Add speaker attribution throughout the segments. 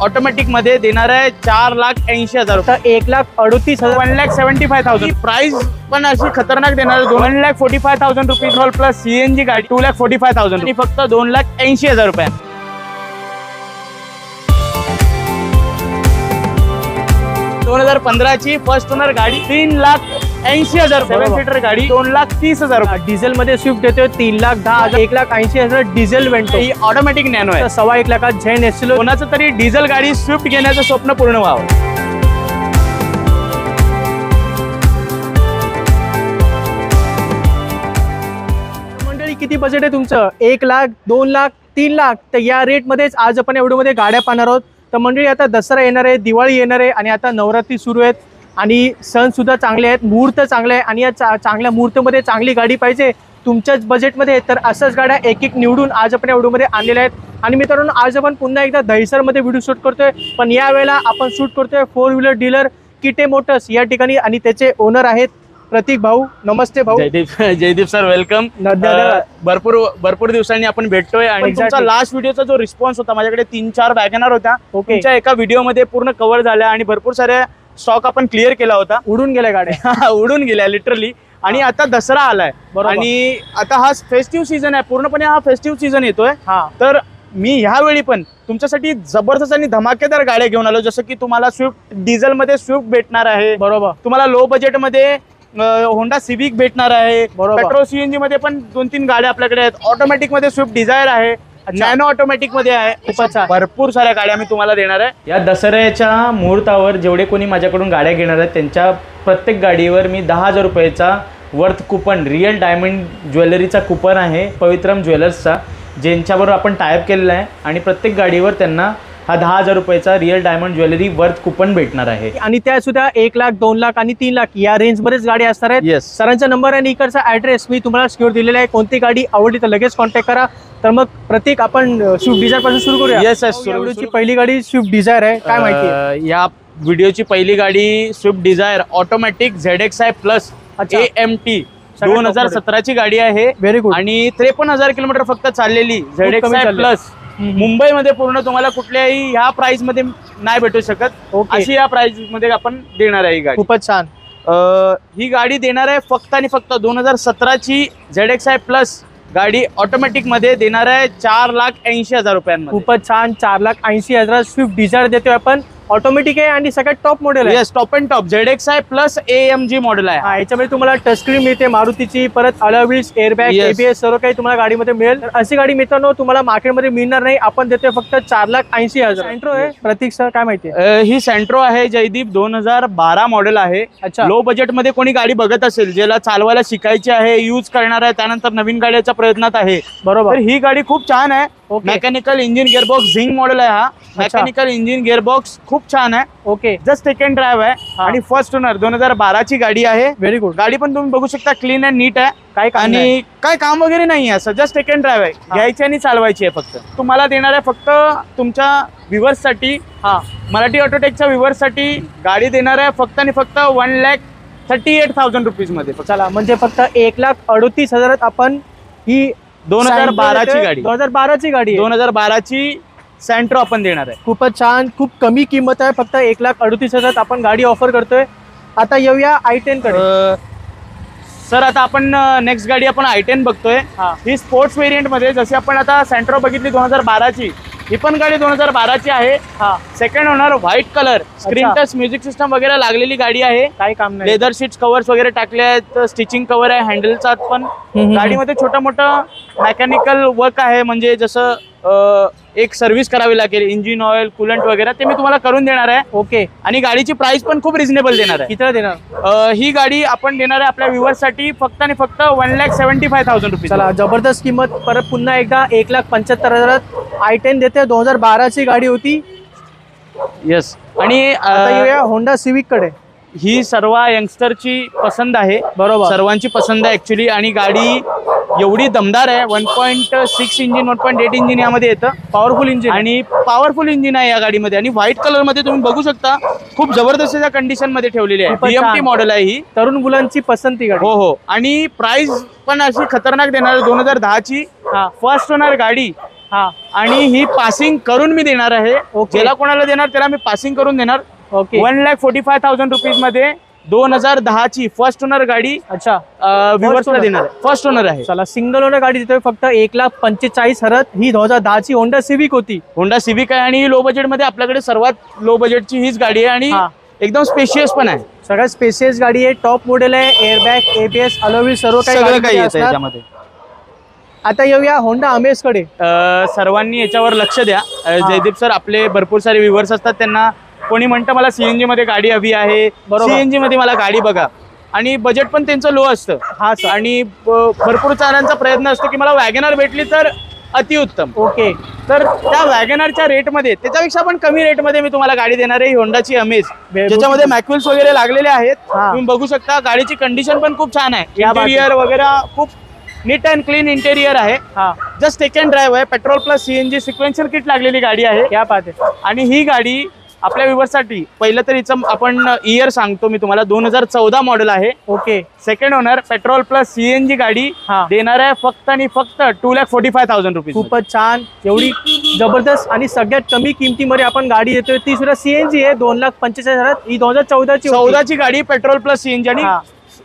Speaker 1: Automatic मध्ये देणार आहे 4,80,000 रुपये.
Speaker 2: 1,38,000
Speaker 1: 1,75,000 प्राइस पण अशी खतरनाक देणार आहे. 1,45,000 रुपीज ऑल प्लस सीएनजी गाडी 2,45,000 आणि फक्त 2,80,000 रुपये. 2015 ची फर्स्ट ओनर गाडी 3,80,000 7 सीटर गाडी 2,30,000 रुपये.
Speaker 2: डिझेल मध्ये स्विफ्ट देतोय 3,10,000 1,80,000 डिझेल वेंटो.
Speaker 1: ही ऑटोमॅटिक नॅनो आहे.
Speaker 2: 1.25 लाखात झेन एसलो.
Speaker 1: कोणाचं तरी डिझेल गाडी स्विफ्ट घेण्याचं स्वप्न पूर्ण व्हावं.
Speaker 2: मंडळी किती बजेट आहे तुमचं? 1 लाख 2 लाख 3 लाख तर या रेट मध्येच आज आपण एवढ्या मध्ये गाड्या पाहणार आहोत. तर मंडळी आता दसरा येणार आहे, दिवाळी येणार आहे आणि आता नवरात्री सुरू आहेत आणि सण सुद्धा चांगले आहेत, मुहूर्त चांगले आहे आणि या चांगल्या मुहूर्तामध्ये चांगली गाडी पाहिजे तुमच्याच बजेटमध्ये. तर असंच गाड्या एक एक निवडून आज आपण व्हिडिओमध्ये आणलेल्या आहेत. आणि मित्रांनो आज आपण पुन्हा एकदा दहिसरमध्ये व्हिडिओ शूट करतोय, पण यावेळेला आपण शूट करतोय 4 व्हीलर डीलर किटे मोटर्स या ठिकाणी आणि त्याचे ओनर आहेत प्रतीक भाऊ. नमस्ते भाऊ.
Speaker 1: Jaydeep sir welcome. भरपूर दिवसांनी आपण भेटतोय आणि तुमचा लास्ट व्हिडिओचा जो रिस्पॉन्स होता, माझ्याकडे 3-4 वॅगनर होत्या. तुमच्या एका व्हिडिओमध्ये पूर्ण कव्हर झाल्या आणि भरपूर साऱ्या स्टॉक आपण क्लिअर केला होता.
Speaker 2: उडून गेल्या गाड्या
Speaker 1: उडून गेल्या लिटरली. आणि आता दसरा आलाय आणि आता हा फेस्टिव्ह सीझन आहे, पूर्णपणे हा फेस्टिव्ह सीझन येतोय. तर मी ह्यावेळी पण तुमच्यासाठी जबरदस्त आणि धमाकेदार गाड्या घेऊन आलो. जसं की तुम्हाला स्विफ्ट डिझेल मध्ये स्विफ्ट भेटणार आहे, बरोबर. तुम्हाला लो बजेट मध्ये होंडा सिविक भेटणार आहे, पेट्रोल सीएनजी मध्ये पण 2-3 गाड्या आपल्याकडे आहेत. ऑटोमॅटिक मध्ये स्विफ्ट डिझायर आहे, नॅनो ऑटोमॅटिक मध्ये आहे. भरपूर साऱ्या गाड्या मी तुम्हाला देणार आहे. या दसऱ्याच्या मुहूर्तावर जेवढे कोणी माझ्याकडून गाड्या घेणार आहेत त्यांच्या प्रत्येक गाडीवर मी 10,000 रुपयाचा वर्थ कुपन, रिअल डायमंड ज्वेलरीचा कुपन आहे पवित्रम ज्वेलर्सचा, ज्यांच्याबरोबर आपण टायअप केलेला आहे आणि प्रत्येक गाडीवर त्यांना हा 10,000 रुपयाचा real diamond jewellery worth coupon भेटणार आहे.
Speaker 2: आणि त्या सुद्धा 1 लाख 2 लाख आणि 3 लाख या रेंज मध्येच गाडी असणार आहेत.
Speaker 1: येस.
Speaker 2: सरांचा नंबर आणि इकडचा ऍड्रेस मी तुम्हाला सिक्युअर दिलेला आहे. कोणती गाडी आवडली तर लगेच कॉन्टॅक्ट करा. तर मग प्रत्येक आपण स्विफ्ट डिझायर पासून सुरू करूया.
Speaker 1: येस.
Speaker 2: व्हिडिओची पहिली गाडी स्विफ्ट डिझायर आहे, काय माहिती?
Speaker 1: या व्हिडिओची पहिली गाडी Swift Dzire automatic ZXi plus AMT 2017 ची गाडी आहे.
Speaker 2: Very good.
Speaker 1: आणि 53,000 किलोमीटर फक्त चाललेली ZXi प्लस. मुंबईमध्ये पूर्ण तुम्हाला कुठल्याही ह्या प्राइस मध्ये नाही भेटू शकत, अशी या प्राइस मध्ये आपण देणार आहे ही गाडी.
Speaker 2: खूपच छान.
Speaker 1: ही गाडी देणार आहे फक्त आणि फक्त 2017 ची ZXi प्लस गाडी ऑटोमॅटिक मध्ये देणार आहे 4,80,000 रुपयांमध्ये.
Speaker 2: खूपच छान. 4,80,000 स्विफ्ट डिझायर देतोय आपण. ऑटोमॅटिक आहे आणि सगळ्यात टॉप मॉडेल आहे.
Speaker 1: Yes, top and top ZXi plus AMG model आहे.
Speaker 2: याच्यामध्ये तुम्हाला टच स्क्रीन मिळते मारुतीची, परत अलॉय व्हील्स, एअरबॅग, ABS सर्व काही तुम्हाला गाडीमध्ये मिळेल. तर अशी गाडी मित्रांनो तुम्हाला मार्केटमध्ये मिळणार नाही. आपण देतोय फक्त 4,80,000. सेंट्रो आहे प्रतीक सर, काय माहिती?
Speaker 1: ही सेंट्रो आहे जयदीप, 2012 मॉडेल आहे.
Speaker 2: लो
Speaker 1: बजेट मध्ये कोणी गाडी बघत असेल, ज्याला चालवायला शिकायची आहे, यूज करणार आहे, त्यानंतर नवीन गाड्याच्या प्रयत्नात आहे, बरोबर, ही गाडी खूप छान आहे. मेकॅनिकल इंजिन गिअरबॉक्स झिंग मॉडेल आहे हा. मेकॅनिकल इंजिन गिअरबॉक्स खूप छान आहे.
Speaker 2: ओके.
Speaker 1: जस्ट सेकंड ड्राइव्ह आहे आणि फर्स्ट ओनर 2012 ची गाडी आहे.
Speaker 2: Very good.
Speaker 1: गाडी पण तुम्ही बघू शकता क्लीन अँड नीट आहे. आणि काय काम वगैरे नाही आहे, जस्ट सेकंड ड्राइव्ह आहे. घ्यायची आणि चालवायची आहे फक्त. तुम्हाला देणार आहे फक्त तुमच्या व्ह्युअर्स साठी, मराठी ऑटोटेकच्या व्ह्युअर्स साठी गाडी देणार आहे फक्त आणि फक्त 1,38,000 रुपीज मध्ये.
Speaker 2: चला, म्हणजे फक्त 1,38,000 आपण ही
Speaker 1: 2012 ची गाडी,
Speaker 2: 2012 ची गाडी,
Speaker 1: 2012 ची सेंट्रो आपण देणार आहे.
Speaker 2: खूपच छान. खूप कमी किंमत आहे, फक्त 1,38,000 आपण गाडी ऑफर करतोय. आता येऊया i10 कडे.
Speaker 1: सर आता आपण नेक्स्ट गाडी आपण i10 बघतोय. ही स्पोर्ट्स व्हेरियंट मध्ये, जशी आपण आता सेंट्रो बघितली 2012 ची, ही पण गाडी 2012 ची आहे. Second owner, white colour, screen touch music system वगैरे लागलेली गाडी आहे.
Speaker 2: काही काम नाही.
Speaker 1: लेदर सीट्स कव्हर्स वगैरे टाकले आहेत, स्टिचिंग कव्हर आहे हँडलचा पण. गाडीमध्ये छोटं मोठं मेकॅनिकल वर्क आहे, म्हणजे जसं एक सर्व्हिस करावी लागेल, इंजिन ऑइल, कूलंट वगैरे, ते मी तुम्हाला करून देणार आहे. ओके. आणि गाडीची प्राइस पण खूप रिझनेबल देणार आहे.
Speaker 2: किती देणार?
Speaker 1: ही गाडी आपण देणार आहे आपल्या व्ह्युअर्स साठी फक्त आणि फक्त 1,75,000 रुपये.
Speaker 2: चला, जबरदस्त किंमत. परत पुन्हा एकदा 1,75,000 i10 देते. 2012 ची गाडी होती.
Speaker 1: येस. आणि
Speaker 2: आता येऊया होंडा सिविक कडे.
Speaker 1: ही सर्व यंगस्टरची पसंद आहे, बरोबर, सर्वांची पसंद आहे ऍक्च्युली. आणि गाडी एवढी दमदार आहे. 1.6 इंजिन, 1.8 इंजिन यामध्ये येतं. पॉवरफुल इंजिन आणि पॉवरफुल इंजिन आहे या गाडीमध्ये. आणि व्हाईट कलर मध्ये तुम्ही बघू शकता, खूप जबरदस्त कंडिशन मध्ये ठेवलेली आहे. BMT मॉडेल आहे ही. तरुण मुलांची पसंती गाडी. हो हो. आणि प्राइस पण अशी खतरनाक देणार. 2010 ची फर्स्ट ओनर गाडी
Speaker 2: हा.
Speaker 1: आणि ही पासिंग करून मी देणार आहे. ज्याला कोणाला देणार त्याला मी पासिंग करून देणार.
Speaker 2: ओके.
Speaker 1: 1,45,000 रुपीज मध्ये 2010 ची फर्स्ट ओनर गाडी.
Speaker 2: अच्छा.
Speaker 1: व्ह्युअर्सला देणार आहे. फर्स्ट ओनर आहे.
Speaker 2: चला, सिंगल ओनर गाडी देतोय फक्त 1,45,000. ही 2010 ची होंडा सिविक होती.
Speaker 1: होंडा सिविक आहे आणि लो बजेट मध्ये आपल्याकडे सर्वात लो बजेटची हीच गाडी आहे आणि एकदम स्पेशियस पण आहे.
Speaker 2: सगळ्यात स्पेशियस गाडी आहे, टॉप मॉडेल आहे, एअरबॅग, एबीएस, अलॉय सर्व
Speaker 1: काही येतं याच्यामध्ये.
Speaker 2: आता येऊया होंडा अमेज कडे.
Speaker 1: सर्वांनी याच्यावर लक्ष द्या. जयदीप सर, आपले भरपूर सारे व्ह्युअर्स असतात, त्यांना कोणी म्हणतं मला सीएनजी मध्ये गाडी हवी आहे, सीएनजी मध्ये मला गाडी बघा, आणि बजेट पण त्यांचं लो असतं.
Speaker 2: हा.
Speaker 1: आणि भरपूर जणांचा प्रयत्न असतो की मला वॅगनर भेटली तर अतिउत्तम.
Speaker 2: ओके.
Speaker 1: तर त्या वॅगनरच्या रेटमध्ये त्याच्यापेक्षा पण कमी रेटमध्ये मी तुम्हाला गाडी देणार आहे, होंडाची अमेज, ज्याच्यामध्ये मॅक्युल्स वगैरे लागलेले आहेत. तुम्ही बघू शकता. गाडीची कंडिशन पण खूप छान आहे. इंटेरियर वगैरे खूप नीट अँड क्लीन इंटेरियर आहे. जस्ट टेक अँड ड्राईव्ह आहे. Petrol plus CNG sequential kit लागलेली गाडी आहे.
Speaker 2: क्या बात आहे.
Speaker 1: आणि ही गाडी आपल्या व्ह्युअर्ससाठी पहिलं तर हिचं आपण इयर सांगतो मी तुम्हाला. 2014 मॉडेल आहे.
Speaker 2: Okay.
Speaker 1: Second owner, petrol plus CNG गाडी देणार आहे फक्त आणि फक्त 2,45,000 रुपये.
Speaker 2: खूपच छान. एवढी जबरदस्त आणि सगळ्यात कमी किमतीमध्ये आपण गाडी देतोय. ती सुद्धा सीएनजी आहे. 2,45,000. ही 2014 ची
Speaker 1: गाडी, पेट्रोल प्लस सीएनजी. आणि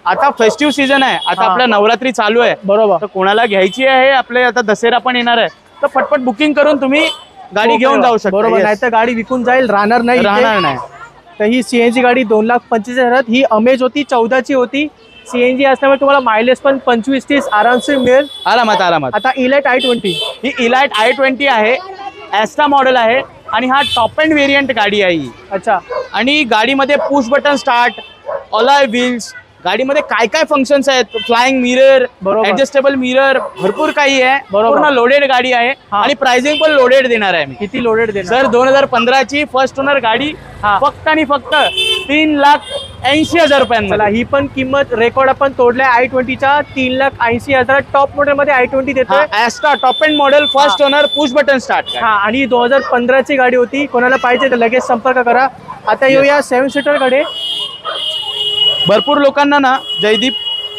Speaker 1: आता फेस्टिव्ह सीझन आहे. आता आपल्या नवरात्री चालू आहे.
Speaker 2: बरोबर.
Speaker 1: तर कोणाला घ्यायची आहे, आपले आता दसरा पण येणार आहे, तर फटफट बुकिंग करून तुम्ही गाडी घेऊन जाऊ शकता.
Speaker 2: बरोबर. नाही तर गाडी विकून जाईल, राहणार नाही. तर ही सीएनजी गाडी 2,45,000. ही अमेज होती, 14 ची होती. सीएनजी असल्यामुळे तुम्हाला मायलेज पण 25-30 आरामशीर मिळेल.
Speaker 1: आरामात.
Speaker 2: आता इलाइट i20.
Speaker 1: ही इलाइट i20 आहे. ॲस्टा मॉडेल आहे आणि हा टॉप एंड व्हेरियंट गाडी आहे ही.
Speaker 2: अच्छा.
Speaker 1: आणि गाडीमध्ये push button start, alloy wheels, गाडीमध्ये काय काय फंक्शन्स आहेत, फ्लाइंग मिरर, ऍडजस्टेबल मिरर, भरपूर काही आहे. पूर्ण लोडेड गाडी आहे आणि प्राइसिंग पण लोडेड देणार आहे मी.
Speaker 2: किती लोडेड देणार
Speaker 1: सर? 2015 ची फर्स्ट ओनर गाडी फक्त आणि फक्त 3,80,000 रुपयांमध्ये.
Speaker 2: ही पण किंमत रेकॉर्ड आपण तोडलाय i20च्या. 3,80,000 टॉप मॉडेल मध्ये i20 देतोय.
Speaker 1: Asta top end model, first owner, push button start.
Speaker 2: आणि 2015 ची गाडी होती. कोणाला पाहिजे तर लगेच संपर्क करा. आता येऊया 7 सीटर कडे.
Speaker 1: भरपूर लोकांना ना जयदीप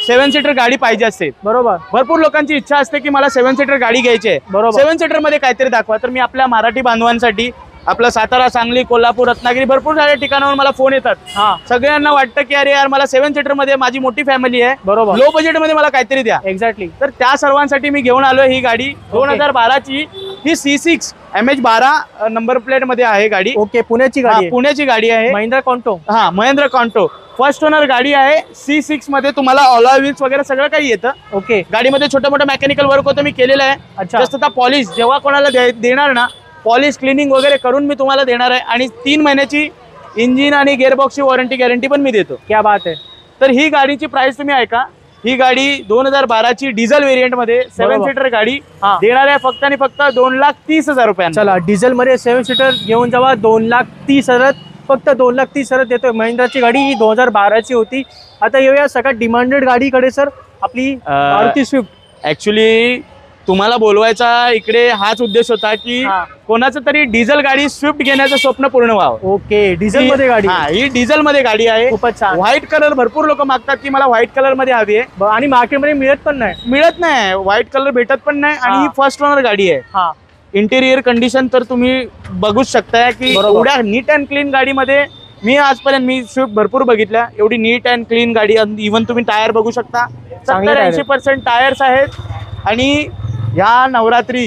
Speaker 1: 7 सीटर गाडी पाहिजे असते.
Speaker 2: बरोबर.
Speaker 1: भरपूर लोकांची इच्छा असते की मला 7 सीटर गाडी घ्यायची आहे.
Speaker 2: बरोबर.
Speaker 1: 7 सीटर मध्ये काहीतरी दाखवा. तर मी आपल्या मराठी बांधवांसाठी, आपलं सातारा, सांगली, कोल्हापूर, रत्नागिरी, भरपूर साऱ्या ठिकाणावर मला फोन येतात. सगळ्यांना वाटतं की अरे यार, मला 7 सीटर मध्ये, माझी मोठी फॅमिली आहे,
Speaker 2: बरोबर,
Speaker 1: लो बजेट मध्ये मला काहीतरी द्या.
Speaker 2: एक्झॅक्टली.
Speaker 1: तर त्या सर्वांसाठी मी घेऊन आलोय ही गाडी. 2012 ची ही C6 MH12 नंबर प्लेट मध्ये आहे गाडी.
Speaker 2: ओके. पुण्याची
Speaker 1: गाडी आहे.
Speaker 2: महिंद्रा कॉन्टो.
Speaker 1: महिंद्रा कॉन्टो फर्स्ट ओनर गाडी आहे. C6 मध्ये तुम्हाला अलॉय व्हील्स वगैरे सगळं काही येतं.
Speaker 2: ओके.
Speaker 1: गाडीमध्ये छोटं मोठं मेकॅनिकल वर्क होतं, मी केलेलं आहे. जस्ट आता पॉलिश जेव्हा कोणाला देणार ना, पॉलिश क्लिनिंग वगैरे करून मी तुम्हाला देणार आहे. आणि 3 महिन्याची इंजिन आणि गिअरबॉक्सची वॉरंटी गॅरंटी पण मी देतो.
Speaker 2: क्या बात आहे.
Speaker 1: तर ही गाडीची प्राइस तुम्ही ऐका. ही गाडी 2012 ची डिझेल व्हेरियंट मध्ये 7 सीटर गाडी देणार आहे फक्त आणि फक्त 2,30,000 रुपयांना.
Speaker 2: चला, डिझेल मध्ये 7 सीटर घेऊन जावा. 2,30,000. फक्त 2,30,000 देतोय. महिंद्राची गाडी ही 2012 ची होती. आता येऊया सगळ्यात डिमांडेड गाडीकडे सर, आपली मारुती स्विफ्ट.
Speaker 1: ऍक्च्युली तुम्हाला बोलवायचा इकडे हाच उद्देश होता की कोणाचं तरी डिझेल गाडी स्विफ्ट घेण्याचं स्वप्न पूर्ण व्हावं.
Speaker 2: ओके. डिझेल मध्ये गाडी.
Speaker 1: ही डिझेल मध्ये गाडी आहे.
Speaker 2: खूपच छान.
Speaker 1: व्हाईट कलर भरपूर लोक मागतात की मला व्हाईट कलर मध्ये हवी आहे.
Speaker 2: आणि मार्केटमध्ये मिळत नाही.
Speaker 1: व्हाईट कलर भेटत पण नाही. आणि ही फर्स्ट ओनर गाडी आहे. इंटेरियर कंडिशन तर तुम्ही बघूच शकताय की एवढ्या नीट अँड क्लीन गाडीमध्ये मी आजपर्यंत स्विफ्ट भरपूर बघितल्या. एवढी नीट अँड क्लीन गाडी. इव्हन तुम्ही टायर बघू शकता, 70-80% टायर्स आहेत. आणि या नवरात्री,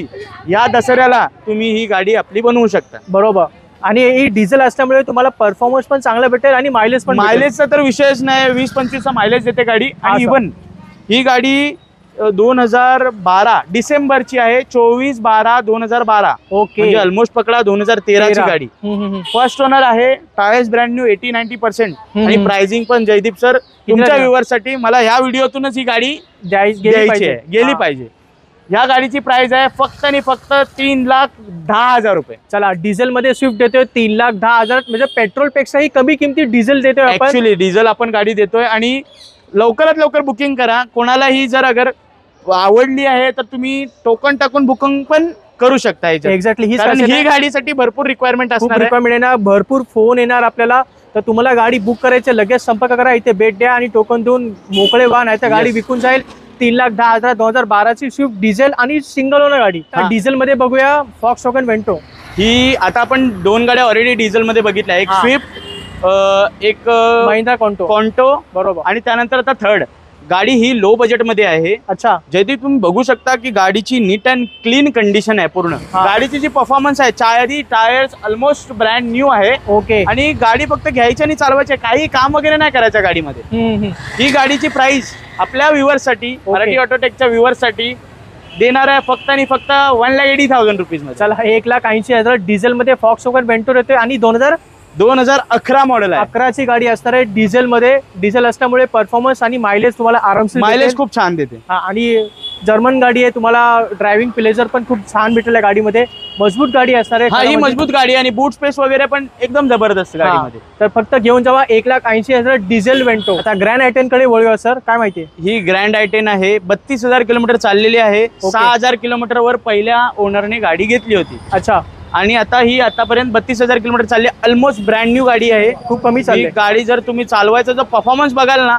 Speaker 1: या दसऱ्याला तुम्ही ही गाडी आपली बनवू शकता.
Speaker 2: बरोबर. आणि ही डिझेल असल्यामुळे तुम्हाला परफॉर्मन्स पण चांगला भेटेल आणि मायलेजचा
Speaker 1: तर विषयच नाही. 20-25 मायलेज देते गाडी. आणि इव्हन ही गाडी 2012 डिसेंबरची आहे. 24/12/2012.
Speaker 2: ओके.
Speaker 1: म्हणजे ऑलमोस्ट पकडा 2013 ची गाडी. फर्स्ट ओनर आहे. Tyres brand new 80-90%. आणि प्राइसिंग पण जयदीप सर तुमच्या व्ह्युअर्स साठी मला ह्या व्हिडिओतूनच ही गाडी गेली पाहिजे. या गाडीची प्राइस आहे फक्त आणि फक्त 3,10,000 रुपये.
Speaker 2: चला, डिझेल मध्ये स्विफ्ट देतोय 3,10,000. म्हणजे पेट्रोल पेक्षाही कमी किमती डिझेल देतोय.
Speaker 1: ऍक्च्युली डिझेल आपण गाडी देतोय. आणि लवकरात लवकर बुकिंग करा. कोणालाही जर अगर आवडली आहे तर तुम्ही टोकन टाकून बुकिंग पण करू शकता.
Speaker 2: एक्झॅक्टली.
Speaker 1: ही गाडीसाठी भरपूर रिक्वायरमेंट
Speaker 2: असणार, भरपूर फोन येणार आपल्याला. तर तुम्हाला गाडी बुक करायची, लगेच संपर्क करा, इथे भेट द्या आणि टोकन देऊन मोकळे व्हा. नाही तर गाडी विकून जाईल. 3,10,000 2012ची स्विफ्ट डिझेल आणि सिंगल ओनर गाडी. डिझेल मध्ये बघूया Volkswagen Vento.
Speaker 1: ही आता आपण 2 गाड्या ऑलरेडी डिझेल मध्ये बघितल्या, एक स्विफ्ट, एक
Speaker 2: महिंद्रा
Speaker 1: कॉन्टो,
Speaker 2: बरोबर.
Speaker 1: आणि त्यानंतर आता थर्ड गाडी ही लो बजेट मध्ये आहे.
Speaker 2: अच्छा.
Speaker 1: जयदीप तुम्ही बघू शकता की गाडीची नीट अँड क्लीन कंडिशन आहे पूर्ण. गाडीची जी परफॉर्मन्स आहे, चारी टायर्स ऑलमोस्ट ब्रँड न्यू आहे.
Speaker 2: ओके.
Speaker 1: आणि गाडी फक्त घ्यायची आणि चालवायची, काही काम वगैरे नाही करायचं गाडीमध्ये. ही गाडीची प्राइस आपल्या व्ह्युअर्स साठी, मराठी ऑटोटेकच्या व्ह्युअर्स साठी देणार आहे फक्त आणि फक्त 1,80,000 रुपीज मध्ये.
Speaker 2: चला 1,80,000 डिझेल मध्ये Volkswagen Vento येते आणि
Speaker 1: 2011 मॉडेल आहे.
Speaker 2: 11ची गाडी असणार आहे डिझेल मध्ये. डिझेल असल्यामुळे परफॉर्मन्स आणि मायलेज तुम्हाला आरामशीर
Speaker 1: मायलेज खूप छान देते.
Speaker 2: आणि जर्मन गाडी आहे, तुम्हाला ड्रायव्हिंग प्लेजर पण खूप छान भेटेल या गाडीमध्ये. मजबूत गाडी असणार आहे.
Speaker 1: ही मजबूत गाडी आणि बूट स्पेस वगैरे पण एकदम जबरदस्त गाडीमध्ये.
Speaker 2: तर फक्त घेऊन जावा 1,80,000 डिझेल वेंटो. आता ग्रँड आय10 कडे वळूया सर, काय माहिती?
Speaker 1: ही ग्रँड आय10 आहे, 32,000 किलोमीटर चाललेली आहे. 6,000 किलोमीटर वर पहिल्या ओनरने गाडी घेतली होती.
Speaker 2: अच्छा.
Speaker 1: आणि आता ही आतापर्यंत 32,000 किलोमीटर चालली, ऑलमोस्ट ब्रँड न्यू गाडी आहे.
Speaker 2: खूप कमी चालली
Speaker 1: गाडी. जर तुम्ही चालवायचा जर परफॉर्मन्स बघाल ना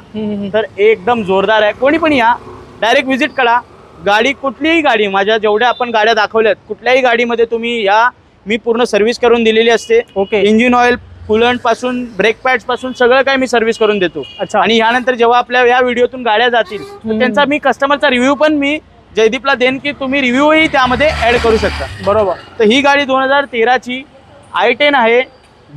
Speaker 1: तर एकदम जोरदार आहे. कोणी पण या, डायरेक्ट व्हिजिट करा. गाडी कुठलीही गाडी, माझ्या जेवढ्या आपण गाड्या दाखवल्यात कुठल्याही गाडीमध्ये तुम्ही या, मी पूर्ण सर्व्हिस करून दिलेली असते.
Speaker 2: ओके.
Speaker 1: इंजिन ऑइल, कूलंट पासून, ब्रेक पॅड्स पासून सगळं काही मी सर्व्हिस करून देतो.
Speaker 2: अच्छा.
Speaker 1: आणि यानंतर जेव्हा आपल्या या व्हिडिओतून गाड्या जातील तर त्यांचा मी कस्टमरचा रिव्ह्यू पण मी जयदीपला देईन की तुम्ही रिव्ह्यूही त्यामध्ये ऍड करू शकता.
Speaker 2: बरोबर.
Speaker 1: तर ही गाडी 2013ची i10 आहे,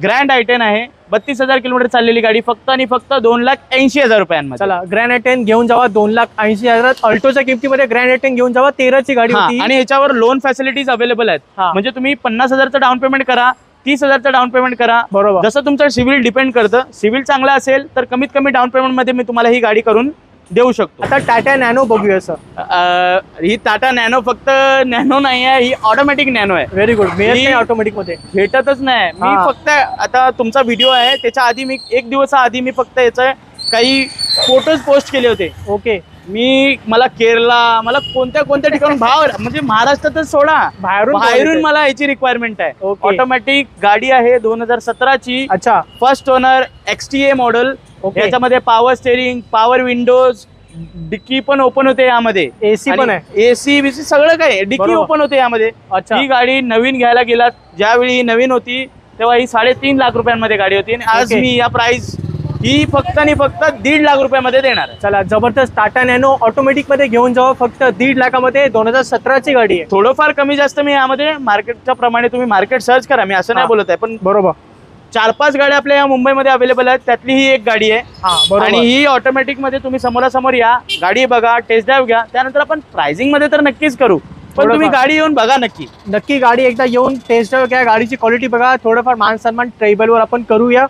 Speaker 1: ग्रँड i10 आहे. 32,000 किलोमीटर चाललेली गाडी, फक्त आणि फक्त 2,80,000 रुपयांमध्ये.
Speaker 2: चला ग्रँड आय10 घेऊन जावा 2,80,000. अल्टोच्या किमतीमध्ये ग्रँड आय10 घेऊन जावा. 13ची गाडी होती.
Speaker 1: आणि ह्याच्यावर लोन फॅसिलिटीज अवेलेबल आहेत. म्हणजे तुम्ही 50,000चं डाऊन पेमेंट करा, 30,000चं डाऊन पेमेंट करा.
Speaker 2: बरोबर.
Speaker 1: जसं तुमचं सिव्हिल डिपेंड करतं. सिव्हिल चांगला असेल तर कमीत कमी डाऊन पेमेंट मध्ये मी तुम्हाला ही गाडी करून देऊ शकतो.
Speaker 2: आता टाटा नॅनो बघूया सर.
Speaker 1: ही टाटा नॅनो फक्त नॅनो नाही आहे, ही ऑटोमॅटिक नॅनो आहे.
Speaker 2: Very good. ऑटोमॅटिक मध्ये
Speaker 1: भेटतच नाही. मी फक्त आता तुमचा व्हिडिओ आहे त्याच्या आधी मी 1 दिवसाआधी मी फक्त याचा काही फोटोज पोस्ट केले होते.
Speaker 2: ओके.
Speaker 1: मला केरला, मला कोणत्या ठिकाणून भाव, म्हणजे महाराष्ट्रातच सोडा, बाहेरून मला याची रिक्वायरमेंट आहे. ऑटोमॅटिक गाडी आहे 2017ची.
Speaker 2: अच्छा.
Speaker 1: First owner, XTA model. याच्यामध्ये पॉवर स्टेरिंग, पॉवर विंडोज, डिक्की पण ओपन होते यामध्ये,
Speaker 2: एसी पण आहे,
Speaker 1: एसी बीसी सगळं काही, डिक्की ओपन होते यामध्ये. ही गाडी नवीन घ्यायला गेला, ज्यावेळी नवीन होती तेव्हा ही 3.5 लाख रुपयांमध्ये गाडी होती. आणि आज मी या प्राइस ही फक्त आणि फक्त 1.5 लाख रुपयामध्ये देणार.
Speaker 2: चला जबरदस्त. टाटा नॅनो ऑटोमॅटिक मध्ये घेऊन जावा फक्त 1.5 लाखामध्ये. 2017ची गाडी आहे.
Speaker 1: थोडंफार कमी जास्त मी यामध्ये मार्केटच्या प्रमाणे तुम्ही मार्केट सर्च करा, मी असं नाही बोलत आहे, पण
Speaker 2: बरोबर
Speaker 1: 4-5 गाड्या आपल्या या मुंबईमध्ये अवेलेबल आहेत, त्यातली ही एक गाडी आहे. आणि ही ऑटोमॅटिक मध्ये तुम्ही समोरासमोर या, गाडी बघा, टेस्ट ड्राईव्ह घ्या, त्यानंतर आपण प्राइसिंग मध्ये तर नक्कीच करू, पण तुम्ही गाडी येऊन बघा नक्की गाडी एकदा येऊन टेस्ट ड्राईव्ह घ्या, गाडीची क्वालिटी बघा, थोडंफार मान सन्मान टेबलवर आपण करूया.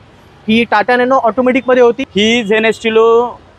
Speaker 1: ही टाटा नॅनो ऑटोमॅटिक मध्ये होती. ही झेन एस्टिलो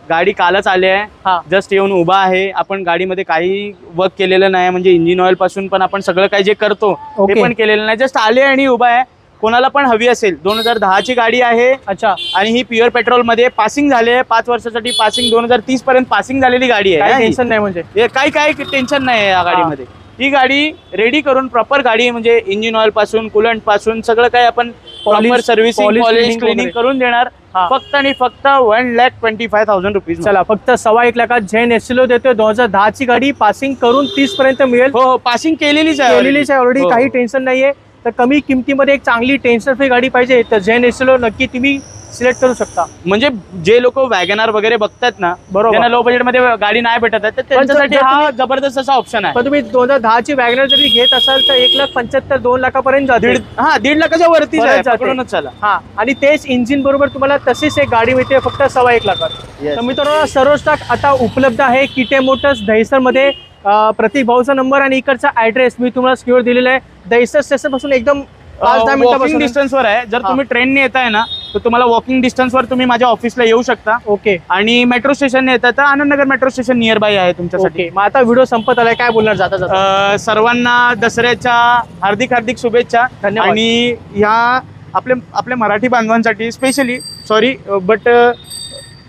Speaker 1: गाडी कालच आली आहे, जस्ट येऊन उभा आहे. आपण गाडीमध्ये काही वर्क केलेलं नाही, म्हणजे इंजिन ऑइल पासून पण आपण सगळं काही जे करतो ते पण केलेलं नाही, जस्ट आले आणि उभा आहे. कोणाला पण हवी असेल, 2010ची गाडी आहे. अच्छा. आणि ही प्युअर पेट्रोल मध्ये पासिंग झाली आहे, 5 वर्षासाठी पासिंग, 2030 पर्यंत पासिंग झालेली गाडी आहे. टेन्शन नाही, म्हणजे काही टेन्शन नाही या गाडीमध्ये. ही गाडी रेडी करून प्रॉपर गाडी, म्हणजे इंजिन ऑइल पासून, कूलंट पासून सगळं काही आपण प्रॉपर सर्व्हिसिंग, पॉलिश, क्लिनिंग करून देणार. फक्त आणि फक्त 1,25,000 रुपीज. चला फक्त 1.25 लाखात झेन एस्टिलो देतोय. 2010ची गाडी पासिंग करून 30 पर्यंत मिळेल. हो, पासिंग केलेलीच आहे ऑलरेडी, काही टेन्शन नाहीये. तर कमी किमतीमध्ये एक चांगली टेन्शन फ्री गाडी पाहिजे तर झेन एस्टिलो नक्की तुम्ही सिलेक्ट करू शकता. म्हणजे जे लोक वॅगनआर वगैरे बघतात ना, बरोबर, त्यांना लो बजेट मध्ये गाडी नाही भेटत आहे, तर त्यांच्यासाठी हा जबरदस्त असा ऑप्शन आहे. पण तुम्ही 2010ची वॅगनआर जरी घेत असाल तर 1,75,000 2 लाखापर्यंत जाते. 1.5 लाखाच्या वरती चला. हा, आणि तेच इंजिन बरोबर तुम्हाला तशीच एक गाडी मिळते फक्त 1.25 लाखात. तर मित्रांनो, सर्व स्टॉक आता उपलब्ध आहे किटे मोटर्स दहिसर मध्ये. प्रतीक भाऊचा नंबर आणि इकडचा ऍड्रेस मी तुम्हाला स्क्रीनवर दिलेला आहे. दहिसर स्टेशन पासून एकदम 5-10 मिनिटापासून डिस्टन्सवर आहे. जर तुम्ही ट्रेनने येताय ना तर तुम्हाला वॉकिंग डिस्टन्सवर तुम्ही माझ्या ऑफिसला येऊ शकता. ओके. आणि मेट्रो स्टेशनने येतात तर Anandnagar metro station near by आहे तुमच्यासाठी. मग आता व्हिडिओ संपत आलाय, काय बोलणार जाता? सर्वांना दसऱ्याच्या हार्दिक शुभेच्छा. धन्यवाद. आणि ह्या आपल्या मराठी बांधवांसाठी स्पेशली सॉरी, बट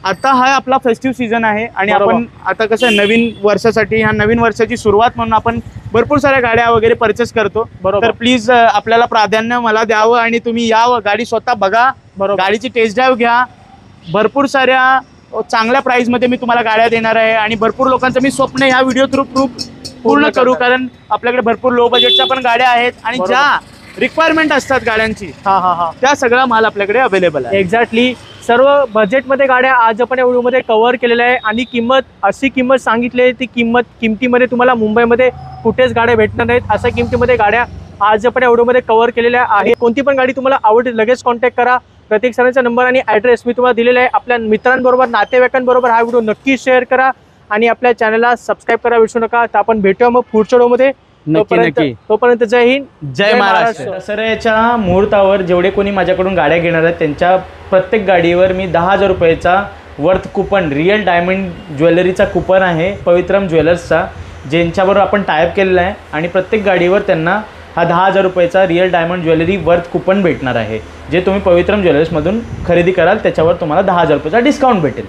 Speaker 1: आता हा आपला फेस्टिव्ह सीझन आहे आणि आपण आता कसं नवीन वर्षासाठी, ह्या नवीन वर्षाची सुरुवात म्हणून आपण भरपूर साऱ्या गाड्या वगैरे परचेस करतो. तर प्लीज आपल्याला प्राधान्य मला द्यावं आणि तुम्ही यावं, गाडी स्वतः बघा, गाडीची टेस्ट ड्राईव्ह घ्या. भरपूर साऱ्या चांगल्या प्राईसमध्ये मी तुम्हाला गाड्या देणार आहे आणि भरपूर लोकांचं मी स्वप्न ह्या व्हिडिओ थ्रू पूर्ण करू, कारण आपल्याकडे भरपूर लो बजेटच्या पण गाड्या आहेत आणि
Speaker 2: बरोबर.
Speaker 1: ज्या रिक्वायरमेंट असतात गाड्यांची
Speaker 2: हा
Speaker 1: त्या सगळा माल आपल्याकडे अवेलेबल आहे.
Speaker 2: एक्झॅक्टली. सर्व बजेटमध्ये गाड्या आज आपण या व्हिडिओमध्ये कव्हर केलेल्या आहे आणि अशी किंमत सांगितली आहे, ती किमतीमध्ये तुम्हाला मुंबईमध्ये कुठेच गाड्या भेटणार नाहीत. अशा किमतीमध्ये गाड्या आज आपण या व्हिडिओमध्ये कव्हर केलेल्या आहे. कोणती पण गाडी तुम्हाला आवडली लगेच कॉन्टॅक्ट करा. प्रत्येक सरांचा नंबर आणि ॲड्रेस मी तुम्हाला दिलेला आहे. आपल्या मित्रांबरोबर नातेवाईकांबरोबर हा व्हिडिओ नक्की शेअर करा आणि आपल्या चॅनलला सबस्क्राईब करा विसरू नका. तर आपण भेटूया मग पुढच्या व्हिडिओमध्ये. तोपर्यंत जय हिंद,
Speaker 1: जय महाराष्ट्र. दसऱ्याच्या मुहूर्तावर जेवढे कोणी माझ्याकडून गाड्या घेणार आहेत त्यांच्या प्रत्येक गाडीवर मी 10,000 रुपयाचा वर्थ कुपन, रिअल डायमंड ज्वेलरीचा कुपन आहे पवित्रम ज्वेलर्सचा, ज्यांच्याबरोबर आपण टायअप केलेला आहे आणि प्रत्येक गाडीवर त्यांना हा 10,000 रुपयाचा real diamond jewellery worth coupon भेटणार आहे. जे तुम्ही पवित्रम ज्वेलर्समधून खरेदी कराल त्याच्यावर तुम्हाला 10,000 रुपयाचा डिस्काउंट भेटेल.